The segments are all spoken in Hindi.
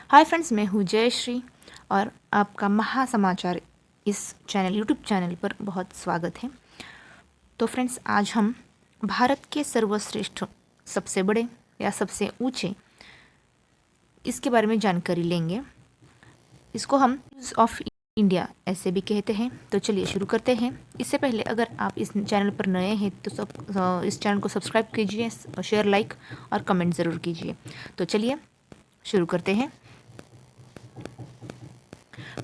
हाय फ्रेंड्स, मैं हूँ जयश्री और आपका महासमाचार इस यूट्यूब चैनल पर बहुत स्वागत है। तो फ्रेंड्स, आज हम भारत के सर्वश्रेष्ठ, सबसे बड़े या सबसे ऊंचे, इसके बारे में जानकारी लेंगे। इसको हम न्यूज़ ऑफ इंडिया ऐसे भी कहते हैं। तो चलिए शुरू करते हैं। इससे पहले अगर आप इस चैनल पर नए हैं तो इस चैनल को सब्सक्राइब कीजिए, शेयर, लाइक और कमेंट ज़रूर कीजिए। तो चलिए शुरू करते हैं।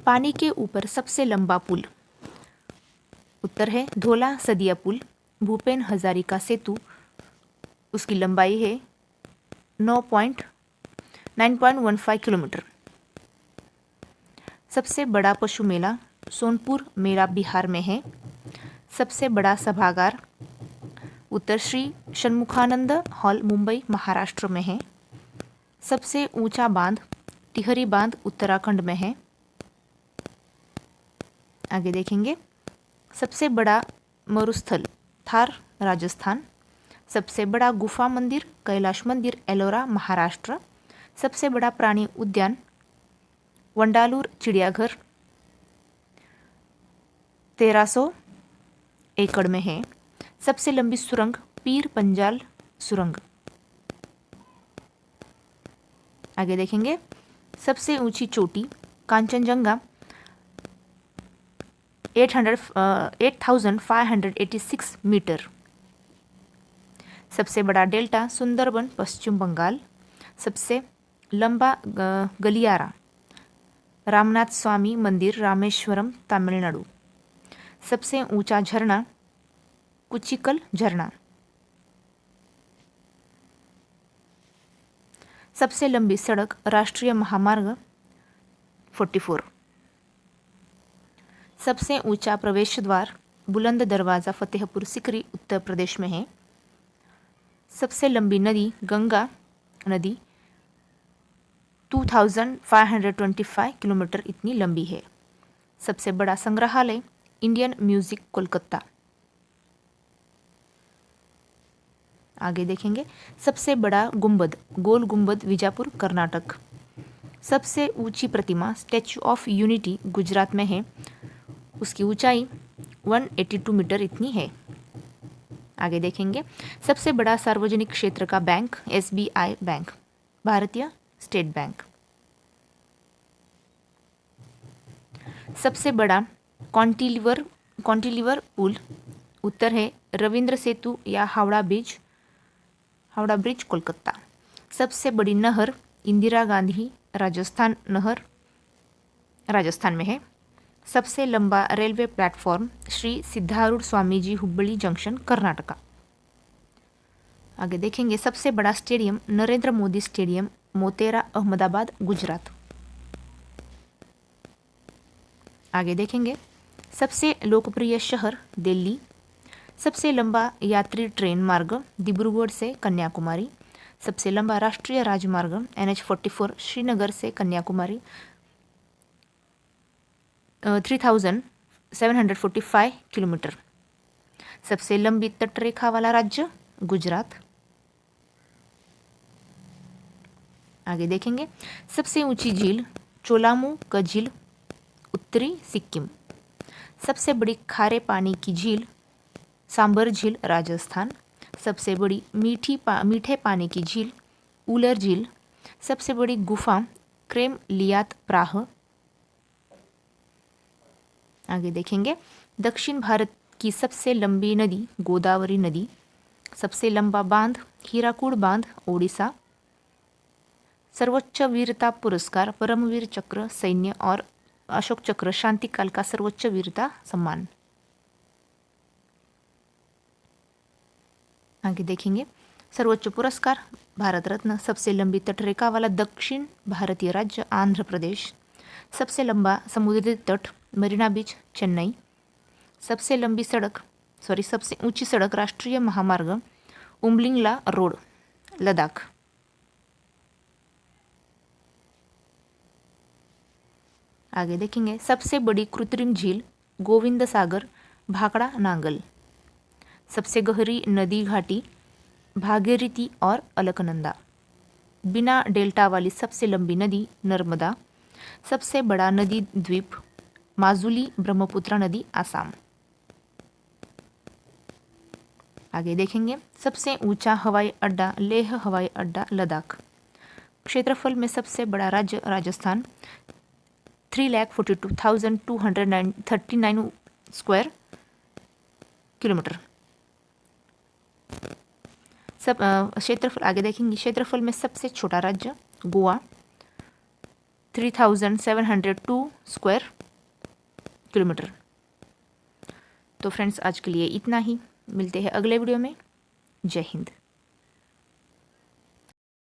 पानी के ऊपर सबसे लंबा पुल, उत्तर है धोला सदिया पुल, भूपेन हजारिका सेतु। उसकी लंबाई है 9.15 किलोमीटर। सबसे बड़ा पशु मेला सोनपुर मेला बिहार में है। सबसे बड़ा सभागार उत्तर श्री षणमुखानंद हॉल मुंबई महाराष्ट्र में है। सबसे ऊंचा बांध टिहरी बांध उत्तराखंड में है। आगे देखेंगे। सबसे बड़ा मरुस्थल थार राजस्थान। सबसे बड़ा गुफा मंदिर कैलाश मंदिर एलोरा महाराष्ट्र। सबसे बड़ा प्राणी उद्यान वंडालूर चिड़ियाघर 1300 एकड़ में है। सबसे लंबी सुरंग पीर पंजाल सुरंग। आगे देखेंगे। सबसे ऊंची चोटी कांचनजंगा 8586 मीटर। सबसे बड़ा डेल्टा सुंदरबन पश्चिम बंगाल। सबसे लंबा गलियारा रामनाथ स्वामी मंदिर रामेश्वरम तमिलनाडु। सबसे ऊंचा झरना कुचिकल झरना। सबसे लंबी सड़क राष्ट्रीय महामार्ग 44। सबसे ऊंचा प्रवेश द्वार बुलंद दरवाज़ा फतेहपुर सिकरी उत्तर प्रदेश में है। सबसे लंबी नदी गंगा नदी 2525 किलोमीटर इतनी लंबी है। सबसे बड़ा संग्रहालय इंडियन म्यूजिक कोलकाता। आगे देखेंगे। सबसे बड़ा गुंबद गोल गुंबद विजापुर कर्नाटक। सबसे ऊंची प्रतिमा स्टैचू ऑफ यूनिटी गुजरात में है। उसकी ऊंचाई 182 मीटर इतनी है। आगे देखेंगे। सबसे बड़ा सार्वजनिक क्षेत्र का बैंक SBI बैंक, भारतीय स्टेट बैंक। सबसे बड़ा कॉन्टिलीवर पुल उत्तर है रविंद्र सेतु या हावड़ा ब्रिज कोलकाता। सबसे बड़ी नहर इंदिरा गांधी राजस्थान नहर राजस्थान में है। सबसे लंबा रेलवे प्लेटफॉर्म श्री सिद्धारूढ़ स्वामीजी हुब्बली जंक्शन कर्नाटका। आगे देखेंगे। सबसे बड़ा स्टेडियम नरेंद्र मोदी स्टेडियम मोतेरा अहमदाबाद गुजरात। आगे देखेंगे। सबसे लोकप्रिय शहर दिल्ली। सबसे लंबा यात्री ट्रेन मार्ग डिब्रूगढ़ से कन्याकुमारी। सबसे लंबा राष्ट्रीय राजमार्ग NH44 श्रीनगर से कन्याकुमारी 3745 किलोमीटर। सबसे लंबी तटरेखा वाला राज्य गुजरात। आगे देखेंगे। सबसे ऊंची झील चोलामू का झील उत्तरी सिक्किम। सबसे बड़ी खारे पानी की झील सांबर झील राजस्थान। सबसे बड़ी मीठे पानी की झील उलर झील। सबसे बड़ी गुफा क्रेम लियात प्राह। आगे देखेंगे। दक्षिण भारत की सबसे लंबी नदी गोदावरी नदी। सबसे लंबा बांध हीराकुड बांध ओडिशा। सर्वोच्च वीरता पुरस्कार परमवीर चक्र सैन्य और अशोक चक्र शांतिकाल का सर्वोच्च वीरता सम्मान। आगे देखेंगे। सर्वोच्च पुरस्कार भारत रत्न। सबसे लंबी तटरेखा वाला दक्षिण भारतीय राज्य आंध्र प्रदेश। सबसे लंबा समुद्री तट मरीना बीच चेन्नई। सबसे ऊंची सड़क राष्ट्रीय महामार्ग उम्बलिंगला रोड लद्दाख। आगे देखेंगे। सबसे बड़ी कृत्रिम झील गोविंद सागर भाखड़ा नांगल। सबसे गहरी नदी घाटी भागीरथी और अलकनंदा। बिना डेल्टा वाली सबसे लंबी नदी नर्मदा। सबसे बड़ा नदी द्वीप माजुली। ब्रह्मपुत्र नदी आसाम। आगे देखेंगे, सबसे ऊंचा हवाई अड्डा लेह हवाई अड्डा लद्दाख। क्षेत्रफल में सबसे बड़ा राज्य राजस्थान 3,42,239 स्क्वायर किलोमीटर। सब क्षेत्रफल आगे देखेंगे, क्षेत्रफल में सबसे छोटा राज्य गोवा 3,702 स्क्वायर किलोमीटर। तो फ्रेंड्स आज के लिए इतना ही, मिलते हैं अगले वीडियो में। जय हिंद।